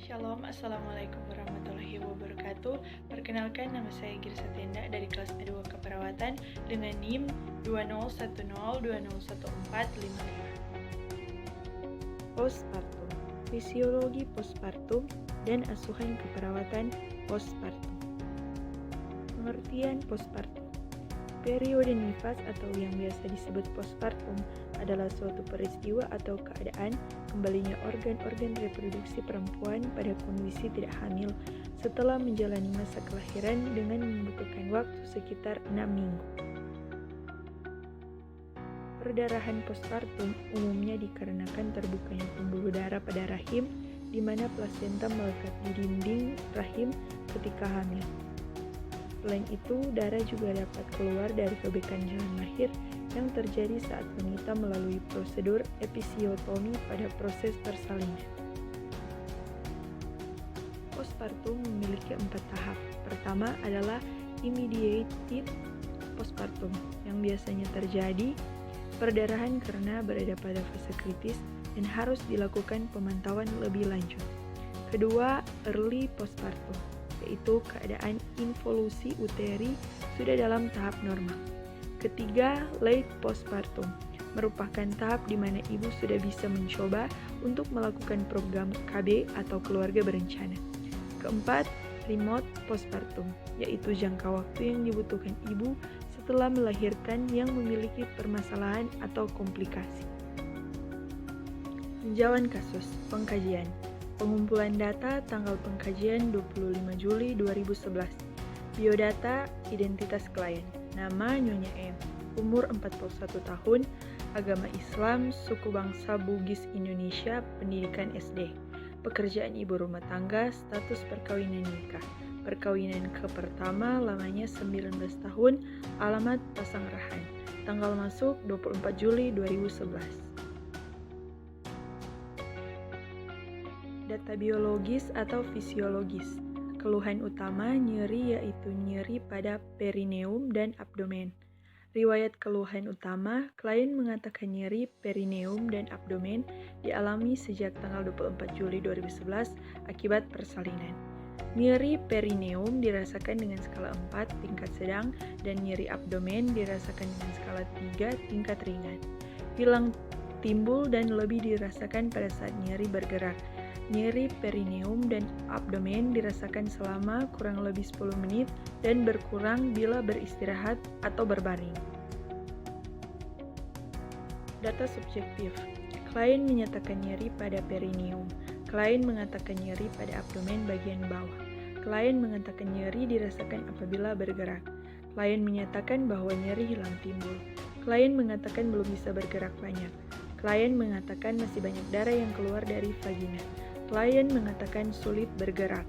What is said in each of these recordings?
Shalom, Assalamualaikum warahmatullahi wabarakatuh. Perkenalkan, nama saya Girsa Tenda dari kelas A2 Keperawatan dengan NIM 2010201455. Postpartum, fisiologi postpartum dan asuhan keperawatan postpartum. Pengertian postpartum. Periode nifas atau yang biasa disebut postpartum adalah suatu peristiwa atau keadaan kembalinya organ-organ reproduksi perempuan pada kondisi tidak hamil setelah menjalani masa kelahiran dengan membutuhkan waktu sekitar 6 minggu. Perdarahan postpartum umumnya dikarenakan terbukanya pembuluh darah pada rahim di mana plasenta melekat di dinding rahim ketika hamil. Selain itu, darah juga dapat keluar dari gobekan jalan lahir yang terjadi saat wanita melalui prosedur episiotomi pada proses persalinan. Postpartum memiliki 4 tahap. Pertama adalah immediate postpartum, yang biasanya terjadi perdarahan karena berada pada fase kritis dan harus dilakukan pemantauan lebih lanjut. Kedua, early postpartum, yaitu keadaan involusi uteri sudah dalam tahap normal. Ketiga, late postpartum, merupakan tahap di mana ibu sudah bisa mencoba untuk melakukan program KB atau keluarga berencana. Keempat, remote postpartum, yaitu jangka waktu yang dibutuhkan ibu setelah melahirkan yang memiliki permasalahan atau komplikasi. Tinjauan kasus, pengkajian. Pengumpulan data tanggal pengkajian 25 Juli 2011. Biodata identitas klien. Nama Nyonya M. Umur 41 tahun. Agama Islam, suku bangsa Bugis Indonesia, pendidikan SD. Pekerjaan ibu rumah tangga, status perkawinan nikah. Perkawinan ke pertama, lamanya 19 tahun, alamat Pasanggerahan. Tanggal masuk 24 Juli 2011. Data biologis atau fisiologis. Keluhan utama nyeri yaitu nyeri pada perineum dan abdomen. Riwayat keluhan utama, klien mengatakan nyeri perineum dan abdomen dialami sejak tanggal 24 Juli 2011 akibat persalinan. Nyeri perineum dirasakan dengan skala 4 tingkat sedang dan nyeri abdomen dirasakan dengan skala 3 tingkat ringan. Hilang timbul dan lebih dirasakan pada saat nyeri bergerak. Nyeri perineum dan abdomen dirasakan selama kurang lebih 10 menit dan berkurang bila beristirahat atau berbaring. Data subjektif. Klien menyatakan nyeri pada perineum. Klien mengatakan nyeri pada abdomen bagian bawah. Klien mengatakan nyeri dirasakan apabila bergerak. Klien menyatakan bahwa nyeri hilang timbul. Klien mengatakan belum bisa bergerak banyak. Klien mengatakan masih banyak darah yang keluar dari vagina. Klien mengatakan sulit bergerak.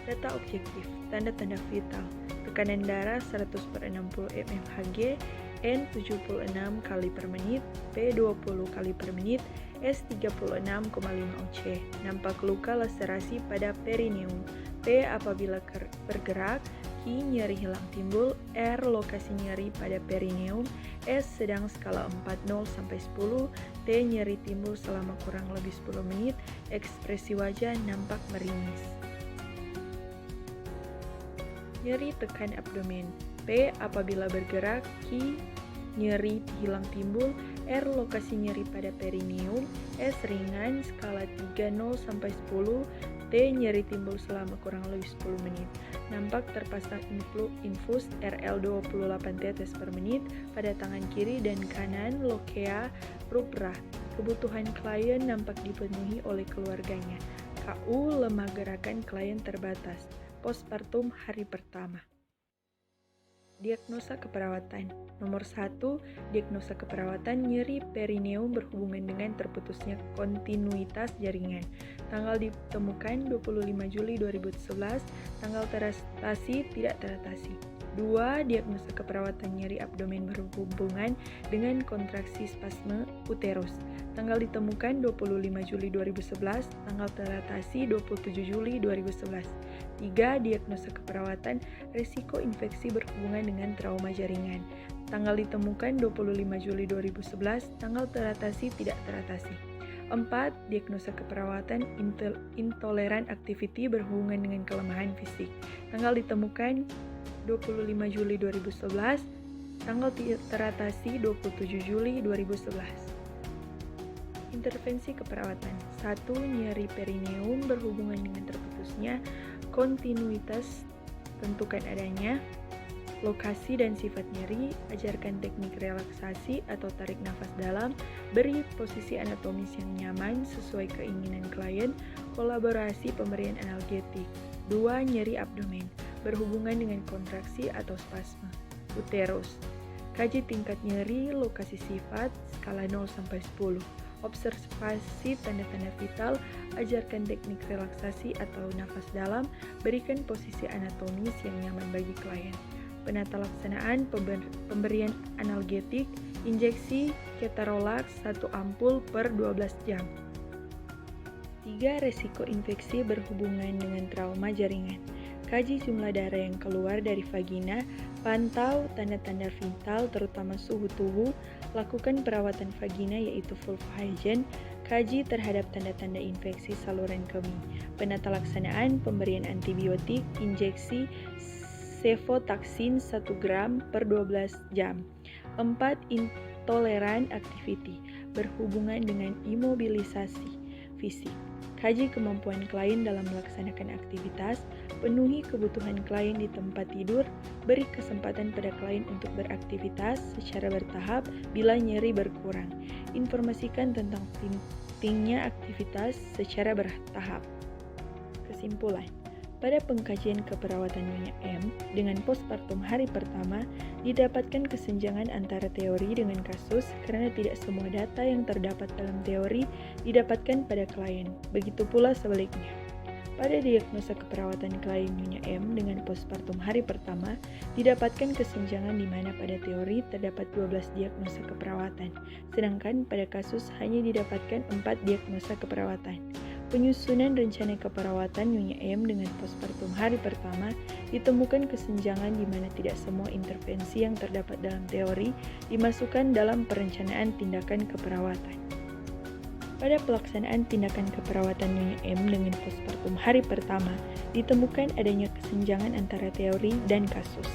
Data objektif, tanda-tanda vital, tekanan darah 100/60 mmHg, N 76 kali per menit, P 20 kali per menit, S 36,5 oC. Nampak luka laserasi pada perineum. P apabila bergerak, Q nyeri hilang timbul, R lokasi nyeri pada perineum, S sedang skala 4 0-10, T nyeri timbul selama kurang lebih 10 menit, ekspresi wajah nampak merimis. Nyeri tekan abdomen. P apabila bergerak, Q nyeri hilang timbul, R lokasi nyeri pada perineum, S ringan skala 3 0-10, T nyeri timbul selama kurang lebih 10 menit. Nampak terpasang infus RL 28 tetes per menit pada tangan kiri dan kanan lokea rubra. Kebutuhan klien nampak dipenuhi oleh keluarganya. KU lemah gerakan klien terbatas. Postpartum hari pertama. Diagnosa keperawatan. Nomor 1, diagnosa keperawatan nyeri perineum berhubungan dengan terputusnya kontinuitas jaringan. Tanggal ditemukan 25 Juli 2011, tanggal teratasi tidak teratasi. 2. Diagnosa keperawatan nyeri abdomen berhubungan dengan kontraksi spasme uterus. Tanggal ditemukan 25 Juli 2011, tanggal teratasi 27 Juli 2011. 3. Diagnosa keperawatan risiko infeksi berhubungan dengan trauma jaringan. Tanggal ditemukan 25 Juli 2011, tanggal teratasi tidak teratasi. 4. Diagnosa keperawatan intoleran activity berhubungan dengan kelemahan fisik. Tanggal ditemukan 25 Juli 2011, tanggal teratasi 27 Juli 2011. Intervensi keperawatan. 1. Nyeri perineum berhubungan dengan terputusnya kontinuitas, tentukan adanya lokasi dan sifat nyeri, ajarkan teknik relaksasi atau tarik nafas dalam, beri posisi anatomis yang nyaman sesuai keinginan klien, kolaborasi pemberian analgetik. 2. Nyeri abdomen, berhubungan dengan kontraksi atau spasme. Uterus. Kaji tingkat nyeri, lokasi sifat, skala 0-10. Observasi tanda-tanda vital, ajarkan teknik relaksasi atau nafas dalam, berikan posisi anatomis yang nyaman bagi klien. Penata laksanaan pemberian analgetik, injeksi ketorolax 1 ampul per 12 jam. 3. Resiko infeksi berhubungan dengan trauma jaringan. Kaji jumlah darah yang keluar dari vagina, pantau tanda-tanda vital terutama suhu tubuh, lakukan perawatan vagina yaitu vulvohygiene, kaji terhadap tanda-tanda infeksi saluran kemih. Penata laksanaan pemberian antibiotik, injeksi cefotaxime 1 gram per 12 jam. 4. Intoleran activity berhubungan dengan imobilisasi fisik. Kaji kemampuan klien dalam melaksanakan aktivitas, penuhi kebutuhan klien di tempat tidur, beri kesempatan pada klien untuk beraktivitas secara bertahap bila nyeri berkurang. Informasikan tentang pentingnya aktivitas secara bertahap. Kesimpulan. Pada pengkajian keperawatan Nyonya M dengan postpartum hari pertama, didapatkan kesenjangan antara teori dengan kasus karena tidak semua data yang terdapat dalam teori didapatkan pada klien. Begitu pula sebaliknya. Pada diagnosa keperawatan klien Nyonya M dengan postpartum hari pertama, didapatkan kesenjangan di mana pada teori terdapat 12 diagnosa keperawatan, sedangkan pada kasus hanya didapatkan 4 diagnosa keperawatan. Penyusunan rencana keperawatan Nyonya M dengan postpartum hari pertama ditemukan kesenjangan di mana tidak semua intervensi yang terdapat dalam teori dimasukkan dalam perencanaan tindakan keperawatan. Pada pelaksanaan tindakan keperawatan Nyonya M dengan postpartum hari pertama, ditemukan adanya kesenjangan antara teori dan kasus.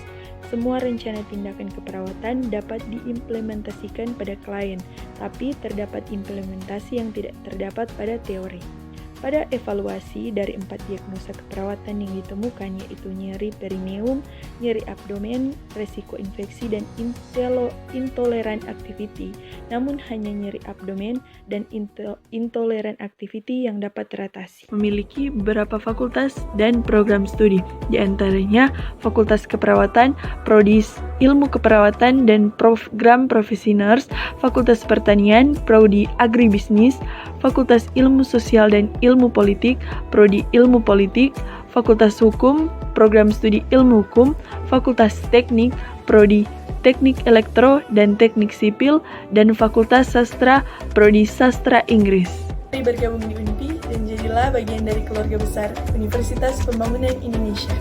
Semua rencana tindakan keperawatan dapat diimplementasikan pada klien, tapi terdapat implementasi yang tidak terdapat pada teori. Pada evaluasi dari 4 diagnosa keperawatan yang ditemukan yaitu nyeri perineum, nyeri abdomen, resiko infeksi, dan intoleran activity, namun hanya nyeri abdomen dan intoleran activity yang dapat teratasi. Memiliki beberapa fakultas dan program studi, di antaranya Fakultas Keperawatan, Prodi Ilmu Keperawatan dan Program Profesi Nurse, Fakultas Pertanian, Prodi Agribisnis, Fakultas Ilmu Sosial dan Ilmu Politik, Prodi Ilmu Politik, Fakultas Hukum, Program Studi Ilmu Hukum, Fakultas Teknik, Prodi Teknik Elektro dan Teknik Sipil, dan Fakultas Sastra, Prodi Sastra Inggris. Mari bergabung di UNPI dan jadilah bagian dari keluarga besar Universitas Pembangunan Indonesia.